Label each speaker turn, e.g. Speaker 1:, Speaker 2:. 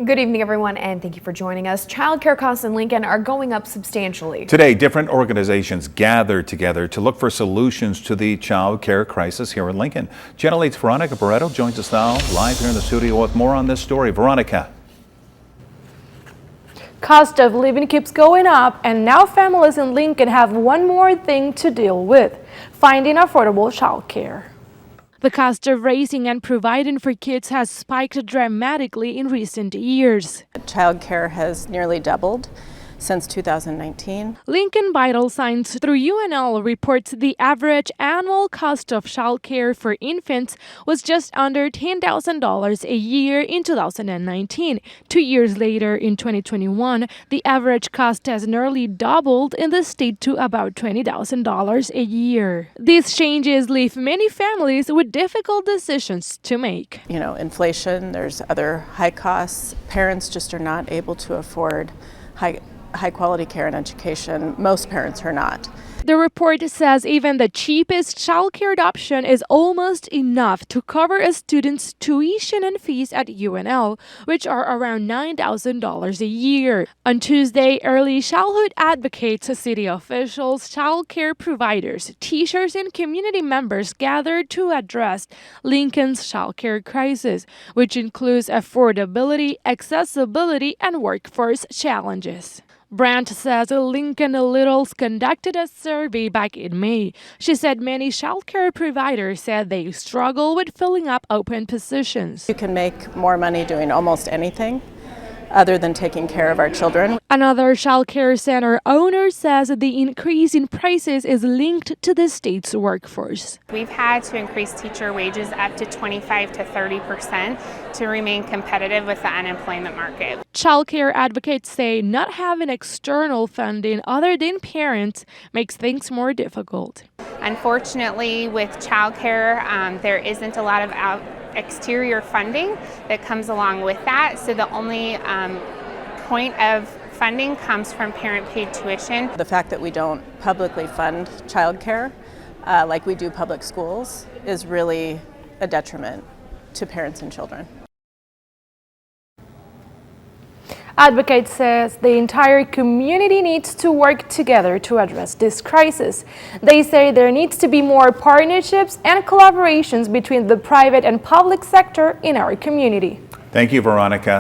Speaker 1: Good evening, everyone, and thank you for joining us. Child care costs in Lincoln are going up substantially.
Speaker 2: Today, different organizations gathered together to look for solutions to the child care crisis here in Lincoln. Channel 8's Veronica Barreto joins us now live here in the studio with more on this story. Veronica.
Speaker 3: Cost of living keeps going up, and now families in Lincoln have one more thing to deal with: finding affordable child care. The cost of raising and providing for kids has spiked dramatically in recent years.
Speaker 4: Child care has nearly doubled since 2019.
Speaker 3: Lincoln Vital Signs through UNL reports the average annual cost of child care for infants was just under $10,000 a year in 2019. 2 years later, in 2021, the average cost has nearly doubled in the state to about $20,000 a year. These changes leave many families with difficult decisions to make.
Speaker 4: You know, inflation, there's other high costs. Parents just are not able to afford high quality care and education. Most parents are not.
Speaker 3: The report says even the cheapest childcare option is almost enough to cover a student's tuition and fees at UNL, which are around $9,000 a year. On Tuesday, early childhood advocates, city officials, childcare providers, teachers, and community members gathered to address Lincoln's childcare crisis, which includes affordability, accessibility, and workforce challenges. Brandt says Lincoln Littles conducted a survey back in May. She said many childcare providers said they struggle with filling up open positions.
Speaker 4: You can make more money doing almost anything other than taking care of our children.
Speaker 3: Another childcare center owner says the increase in prices is linked to the state's workforce.
Speaker 5: We've had to increase teacher wages up to 25 to 30% to remain competitive with the unemployment market.
Speaker 3: Childcare advocates say not having external funding other than parents makes things more difficult.
Speaker 5: Unfortunately, with childcare, there isn't a lot of exterior funding that comes along with that, so the only point of funding comes from parent-paid tuition.
Speaker 4: The fact that we don't publicly fund childcare like we do public schools is really a detriment to parents and children.
Speaker 3: Advocate says the entire community needs to work together to address this crisis. They say there needs to be more partnerships and collaborations between the private and public sector in our community.
Speaker 2: Thank you, Veronica.